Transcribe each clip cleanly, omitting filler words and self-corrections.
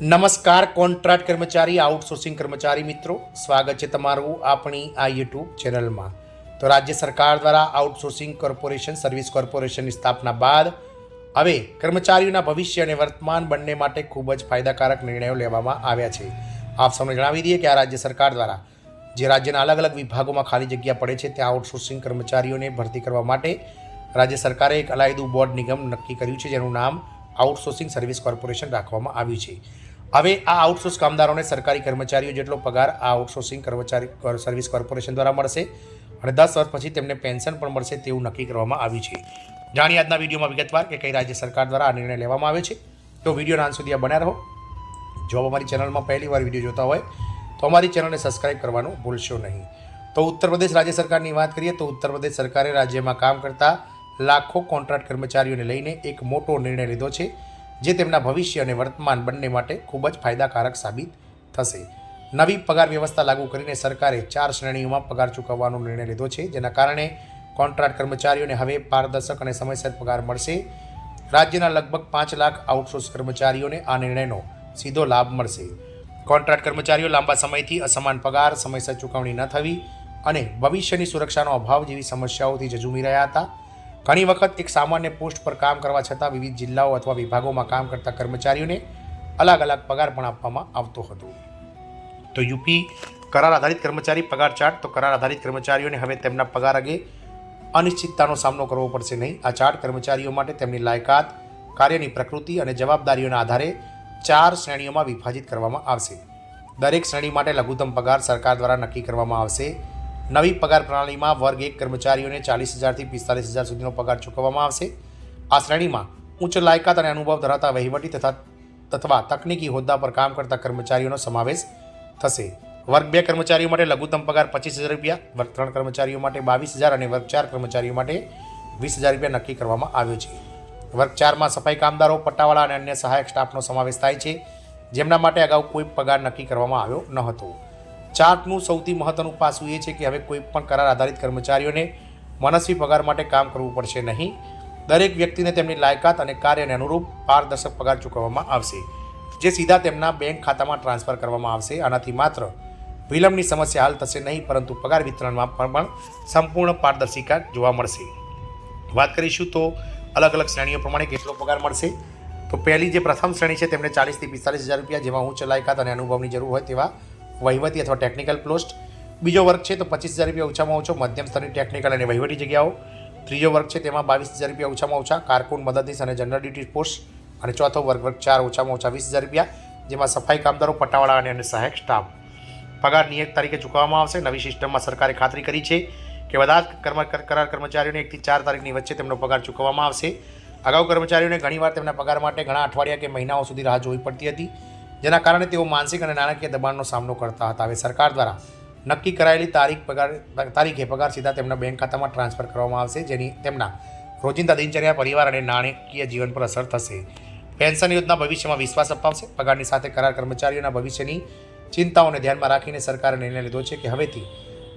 નમસ્કાર કોન્ટ્રાક્ટ કર્મચારી આઉટસોર્સિંગ કર્મચારી મિત્રો, સ્વાગત છે તમારું આપણી આ યુટ્યુબ ચેનલમાં। તો રાજ્ય સરકાર દ્વારા આઉટસોર્સિંગ કોર્પોરેશન સર્વિસ કોર્પોરેશનની સ્થાપના બાદ હવે કર્મચારીઓના ભવિષ્ય અને વર્તમાન બંને માટે ખૂબ જ ફાયદાકારક નિર્ણયો લેવામાં આવ્યા છે। આપ સૌને જણાવી દઈએ કે આ રાજ્ય સરકાર દ્વારા જે રાજ્યના અલગ અલગ વિભાગોમાં ખાલી જગ્યા પડે છે ત્યાં આઉટસોર્સિંગ કર્મચારીઓને ભરતી કરવા માટે રાજ્ય સરકારે એક અલાયદું બોર્ડ નિગમ નક્કી કર્યું છે, જેનું નામ આઉટસોર્સિંગ સર્વિસ કોર્પોરેશન રાખવામાં આવ્યું છે। હવે આ આઉટસોર્સ કામદારોને સરકારી કર્મચારીઓ જેટલો પગાર આ આઉટસોર્સિંગ કર્મચારી સર્વિસ કોર્પોરેશન દ્વારા મળશે અને 10 વર્ષ પછી તેમને પેન્શન પણ મળશે તેવું નક્કી કરવામાં આવ્યું છે। જાણીએ આજના વિડીયોમાં વિગતવાર કે કઈ રાજ્ય સરકાર દ્વારા આ નિર્ણય લેવામાં આવ્યો છે। તો વિડીયોના અંત સુધી બન્યા રહો। જો અમારી ચેનલમાં પહેલી વાર વિડીયો જોતા હોય તો અમારી ચેનલને સબસ્ક્રાઇબ કરવાનું ભૂલશો નહીં। તો ઉત્તર પ્રદેશ રાજ્ય સરકારની વાત કરીએ તો ઉત્તર પ્રદેશ સરકારે રાજ્યમાં કામ કરતા લાખો કોન્ટ્રાક્ટ કર્મચારીઓને લઈને એક મોટો નિર્ણય લીધો છે, જે તેમના ભવિષ્ય અને વર્તમાન બંને માટે ખૂબ જ ફાયદાકારક સાબિત થશે। નવી પગાર વ્યવસ્થા લાગુ કરીને સરકારે 4 શ્રેણીઓમાં પગાર ચૂકવવાનો નિર્ણય લીધો છે, જેના કારણે કોન્ટ્રાક્ટ કર્મચારીઓને હવે પારદર્શક અને સમયસર પગાર મળશે। રાજ્યના લગભગ 5 લાખ આઉટસોર્સ કર્મચારીઓને આ નિર્ણયનો સીધો લાભ મળશે। કોન્ટ્રાક્ટ કર્મચારીઓ લાંબા સમયથી અસમાન પગાર, સમયસર ચૂકવણી ન થવી અને ભવિષ્યની સુરક્ષાનો અભાવ જેવી સમસ્યાઓથી ઝઝૂમી રહ્યા હતા। ઘણી વખત એક સામાન્ય પોસ્ટ પર કામ કરવા છતાં વિવિધ જિલ્લાઓ અથવા વિભાગોમાં કામ કરતા કર્મચારીઓને અલગ અલગ પગાર પણ આપવામાં આવતો હતો। તો યુપી કરાર આધારિત કર્મચારી પગાર ચાર્ટ। તો કરાર આધારિત કર્મચારીઓને હવે તેમના પગાર અંગે અનિશ્ચિતતાનો સામનો કરવો પડશે નહીં। આ ચાર્ટ કર્મચારીઓ માટે તેમની લાયકાત, કાર્યની પ્રકૃતિ અને જવાબદારીઓના આધારે 4 શ્રેણીઓમાં વિભાજિત કરવામાં આવશે। દરેક શ્રેણી માટે લઘુત્તમ પગાર સરકાર દ્વારા નક્કી કરવામાં આવશે। નવી પગાર પ્રણાલીમાં વર્ગ 1 કર્મચારીઓને 40,000 થી 45,000 સુધીનો પગાર ચૂકવવામાં આવશે। આ શ્રેણીમાં ઉચ્ચ લાયકાત અને અનુભવ ધરાવતા વહીવટી અથવા તકનીકી હોદ્દા પર કામ કરતા કર્મચારીઓનો સમાવેશ થશે। વર્ગ 2 કર્મચારીઓ માટે લઘુત્તમ પગાર 25,000 રૂપિયા, વર્ગ 3 કર્મચારીઓ માટે 22,000 અને વર્ગ 4 કર્મચારીઓ માટે 20,000 રૂપિયા નક્કી કરવામાં આવ્યો છે। વર્ગ 4માં સફાઈ કામદારો, પટ્ટાવાળા અને અન્ય સહાયક સ્ટાફનો સમાવેશ થાય છે, જેમના માટે અગાઉ કોઈ પગાર નક્કી કરવામાં આવ્યો ન હતો। ચાર્ટનું સૌથી મહત્વનું પાસું એ છે કે હવે કોઈ પણ કરાર આધારિત કર્મચારીઓને મનસ્વી પગાર માટે કામ કરવું પડશે નહીં। દરેક વ્યક્તિને તેમની લાયકાત અને કાર્યને અનુરૂપ પારદર્શક પગાર ચૂકવવામાં આવશે, જે સીધા તેમના બેંક ખાતામાં ટ્રાન્સફર કરવામાં આવશે। આનાથી માત્ર વિલંબની સમસ્યા હલ થશે નહીં, પરંતુ પગાર વિતરણમાં પણ સંપૂર્ણ પારદર્શિતા જોવા મળશે। વાત કરીશું તો અલગ અલગ શ્રેણીઓ પ્રમાણે કેટલો પગાર મળશે। તો પહેલી જે પ્રથમ શ્રેણી છે તેમને 40,000 થી 45,000 રૂપિયા, જેમાં ઉચ્ચ લાયકાત અને અનુભવની જરૂર હોય તેવા વહીવટી અથવા ટેકનિકલ પોસ્ટ। બીજો વર્ગ છે તો 25,000 રૂપિયા ઓછામાં ઓછો મધ્યમ સ્તરની ટેકનિકલ અને વહીવટી જગ્યાઓ। ત્રીજો વર્ગ છે તેમાં 22,000 રૂપિયા ઓછામાં ઓછા કારકુન, મદદનીશ અને જનરલ ડ્યુટી પોસ્ટ। અને ચોથો વર્ગ 4 ઓછામાં ઓછા 20,000 રૂપિયા, જેમાં સફાઈ કામદારો, પટ્ટાવાળા અને અન્ય સહાયક સ્ટાફ। પગાર નિયત તારીખે ચૂકવવામાં આવશે। નવી સિસ્ટમમાં સરકારે ખાતરી કરી છે કે બધા જ કરાર કર્મચારીઓને 1 થી 4 તારીખની વચ્ચે તેમનો પગાર ચૂકવવામાં આવશે। અગાઉ કર્મચારીઓને ઘણીવાર તેમના પગાર માટે ઘણા અઠવાડિયા કે મહિનાઓ સુધી રાહ જોવી પડતી હતી, જેના કારણે તેઓ માનસિક અને નાણાકીય દબાણનો સામનો કરતા હતા। હવે સરકાર દ્વારા નક્કી કરાયેલી તારીખે પગાર સીધા તેમના બેંક ખાતામાં ટ્રાન્સફર કરવામાં આવશે, જેની તેમના રોજિંદા દિનચર્યા, પરિવાર અને નાણાકીય જીવન પર અસર થશે। પેન્શન યોજના ભવિષ્યમાં વિશ્વાસ અપાવશે। પગારની સાથે કરાર કર્મચારીઓના ભવિષ્યની ચિંતાઓને ધ્યાનમાં રાખીને સરકારે નિર્ણય લીધો છે કે હવેથી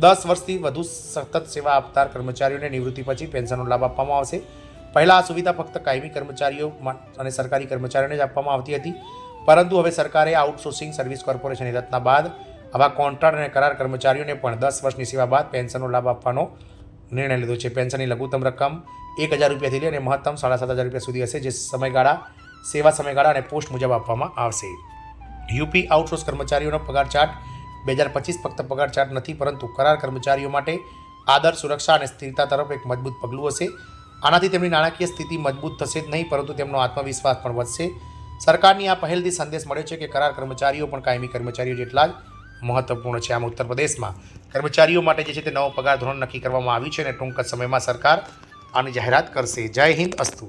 10 વર્ષથી વધુ સતત સેવા આપનાર કર્મચારીઓને નિવૃત્તિ પછી પેન્શનનો લાભ આપવામાં આવશે। પહેલાં આ સુવિધા ફક્ત કાયમી કર્મચારીઓ અને સરકારી કર્મચારીઓને જ આપવામાં આવતી હતી, પરંતુ હવે સરકારે આઉટસોર્સિંગ સર્વિસ કોર્પોરેશનની રચના બાદ આવા કોન્ટ્રાક્ટ અને કરાર કર્મચારીઓને પણ 10 વર્ષની સેવા બાદ પેન્શનનો લાભ આપવાનો નિર્ણય લીધો છે। પેન્શનની લઘુત્તમ રકમ 1,000 રૂપિયાથી લઈને મહત્તમ 7,500 રૂપિયા સુધી હશે, જે સેવા સમયગાળા અને પોસ્ટ મુજબ આપવામાં આવશે। યુપી આઉટસોર્સ કર્મચારીઓનો પગાર ચાર્ટ 2025 ફક્ત પગાર ચાર્ટ નથી, પરંતુ કરાર કર્મચારીઓ માટે આદર, સુરક્ષા અને સ્થિરતા તરફ એક મજબૂત પગલું હશે। આનાથી તેમની નાણાકીય સ્થિતિ મજબૂત થશે જ નહીં, પરંતુ તેમનો આત્મવિશ્વાસ પણ વધશે। સરકારની આ પહેલથી સંદેશ મળ્યો છે કે કરાર કર્મચારીઓ પણ કાયમી કર્મચારીઓ જેટલા જ મહત્વપૂર્ણ છે। આમ ઉત્તર પ્રદેશમાં કર્મચારીઓ માટે જે છે તે નવો પગાર ધોરણ નક્કી કરવામાં આવ્યું છે અને ટૂંક જ સમયમાં સરકાર આની જાહેરાત કરશે। જય હિન્દ, અસ્તુ।